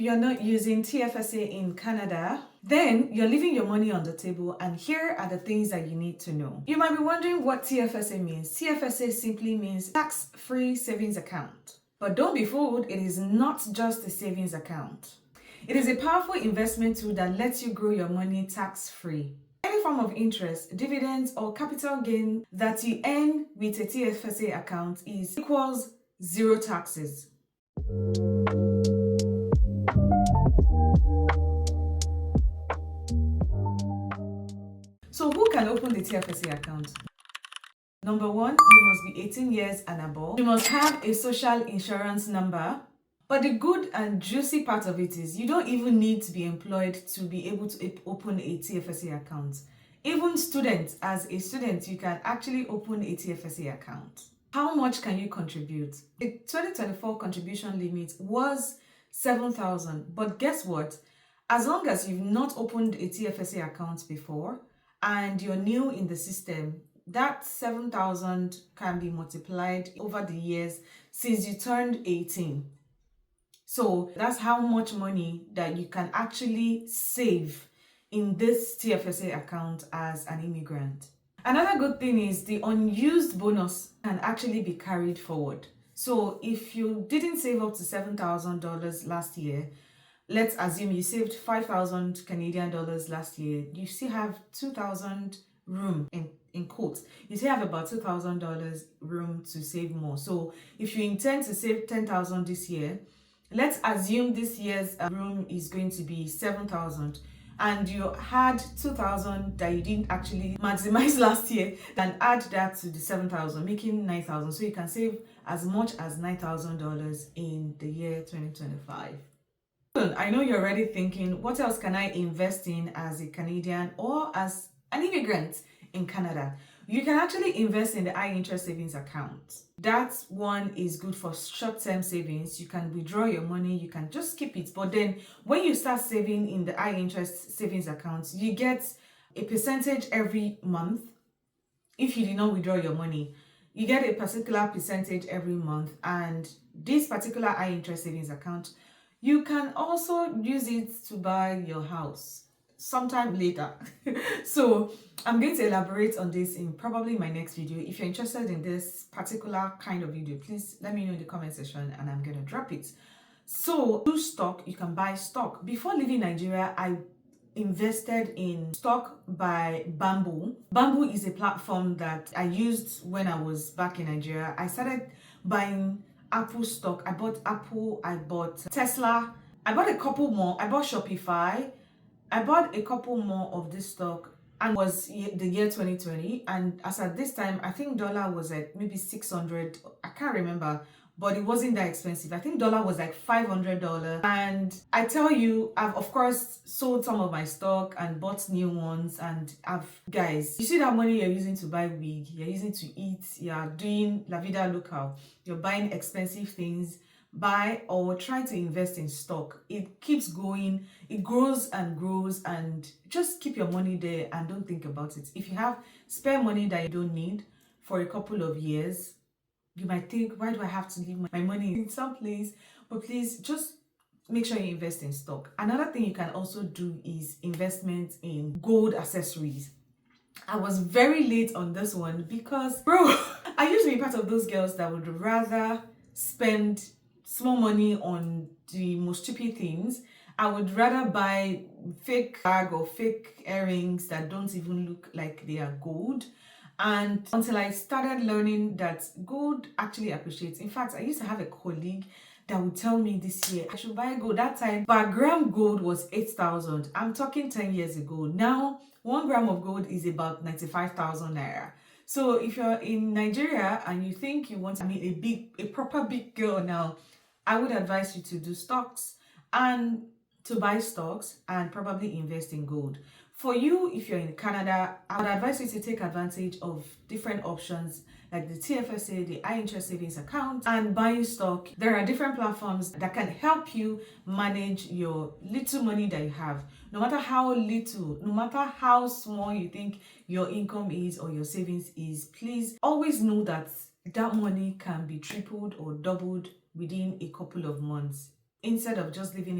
you're not using TFSA in Canada, then you're leaving your money on the table, and here are the things that you need to know. You might be wondering what TFSA means. TFSA simply means tax-free savings account. But don't be fooled, it is not just a savings account. It is a powerful investment tool that lets you grow your money tax-free. Any form of interest, dividends, or capital gain that you earn with a TFSA account equals zero taxes. So who can open the TFSA account? Number one, you must be 18 years and above. You must have a social insurance number. But the good and juicy part of it is you don't even need to be employed to be able to open a TFSA account. Even students, as a student, you can actually open a TFSA account. How much can you contribute? The 2024 contribution limit was $7,000. But guess what? As long as you've not opened a TFSA account before and you're new in the system, that $7,000 can be multiplied over the years since you turned 18. So that's how much money that you can actually save in this TFSA account as an immigrant. Another good thing is the unused bonus can actually be carried forward. So if you didn't save up to $7,000 last year, let's assume you saved 5,000 Canadian dollars last year, you still have 2,000 room in quotes. You still have about $2,000 room to save more. So if you intend to save 10,000 this year, let's assume this year's room is going to be 7,000 and you had 2,000 that you didn't actually maximize last year, then add that to the 7,000, making 9,000. So you can save as much as $9,000 in the year 2025. I know you're already thinking, what else can I invest in as a Canadian or as an immigrant in Canada? You can actually invest in the high interest savings account. That one is good for short-term savings. You can withdraw your money, you can just keep it. But then when you start saving in the high interest savings account, you get a percentage every month. If you did not withdraw your money, you get a particular percentage every month. And this particular high interest savings account, you can also use it to buy your house sometime later. So I'm going to elaborate on this in probably my next video. If you're interested in this particular kind of video, please let me know in the comment section and I'm going to drop it. So do stock, you can buy stock. Before leaving Nigeria, I invested in stock by Bamboo. Bamboo is a platform that I used when I was back in Nigeria. I started buying Apple stock. I bought Apple, I bought Tesla, I bought a couple more. I bought Shopify. I bought a couple more of this stock, and was the year 2020. And as at this time, I think dollar was at maybe 600. I can't remember, but it wasn't that expensive. I think dollar was like $500. And I tell you, I've of course sold some of my stock and bought new ones. And guys, you see that money you're using to buy wig, you're using to eat, you're doing La Vida Local, you're buying expensive things. Buy or try to invest in stock. It keeps going, it grows and grows, and just keep your money there and don't think about it. If you have spare money that you don't need for a couple of years, you might think, why do I have to leave my money in some place? But please just make sure you invest in stock. Another thing you can also do is investment in gold accessories. I was very late on this one because, bro, I used to be part of those girls that would rather spend small money on the most stupid things. I would rather buy fake bag or fake earrings that don't even look like they are gold. And until I started learning that gold actually appreciates. In fact, I used to have a colleague that would tell me this year I should buy gold. That time, per gram gold was 8,000. I'm talking 10 years ago. Now, 1 gram of gold is about 95,000 naira. So if you're in Nigeria and you think you want, a proper big girl now, I would advise you to do stocks and to buy stocks and probably invest in gold. For you, if you're in Canada, I would advise you to take advantage of different options like the TFSA, the high interest savings account, and buying stock. There are different platforms that can help you manage your little money that you have. No matter how little, no matter how small you think your income is or your savings is, please always know that that money can be tripled or doubled within a couple of months. instead of just leaving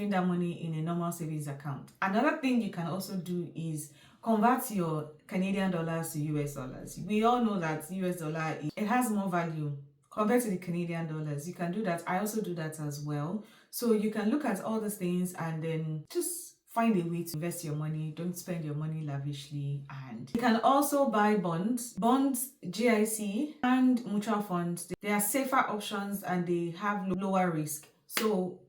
that money in a normal savings account. Another thing you can also do is convert your Canadian dollars to US dollars. We all know that US dollar, it has more value compared to the Canadian dollars. You can do that. I also do that as well. So you can look at all these things and then just find a way to invest your money. Don't spend your money lavishly. And you can also buy bonds, GIC, and mutual funds. They are safer options and they have lower risk. So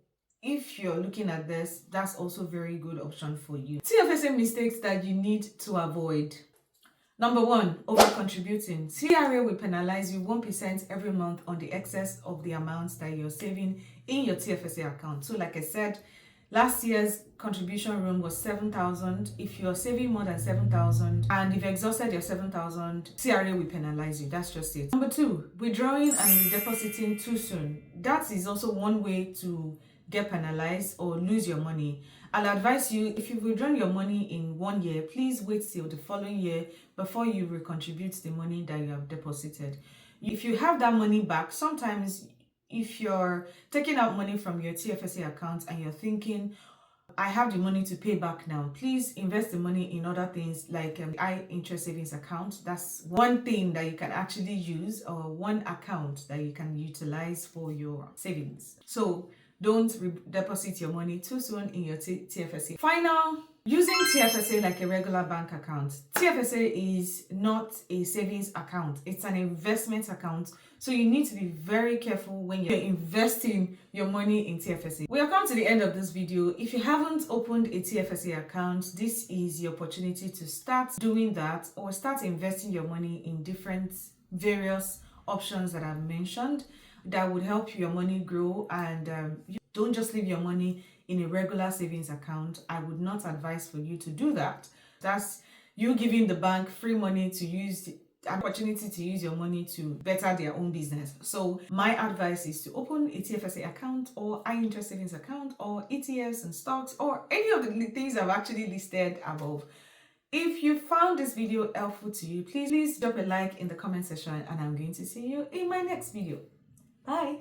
if you're looking at this, that's also a very good option for you. TFSA mistakes that you need to avoid. Number 1, over-contributing. CRA will penalize you 1% every month on the excess of the amounts that you're saving in your TFSA account. So like I said, last year's contribution room was 7,000. If you're saving more than 7,000 and if you exhausted your 7,000, CRA will penalize you. That's just it. Number 2, withdrawing and redepositing too soon. That is also one way to get penalized or lose your money. I'll advise you, if you've withdrawn your money in 1 year, please wait till the following year before you recontribute the money that you have deposited. If you have that money back, sometimes if you're taking out money from your TFSA account and you're thinking, I have the money to pay back now, please invest the money in other things like high interest savings account. That's one thing that you can actually use, or one account that you can utilize for your savings. So don't deposit your money too soon in your TFSA. Final, using TFSA like a regular bank account. TFSA is not a savings account. It's an investment account. So you need to be very careful when you're investing your money in TFSA. We have come to the end of this video. If you haven't opened a TFSA account, this is the opportunity to start doing that or start investing your money in different various options that I've mentioned that would help your money grow. And you don't just leave your money in a regular savings account. I would not advise for you to do that. That's you giving the bank free money to use, an opportunity to use your money to better their own business. So my advice is to open a TFSA account or high interest savings account or ETFs and stocks or any of the things I've actually listed above. If you found this video helpful to you, please drop a like in the comment section, and I'm going to see you in my next video. Bye.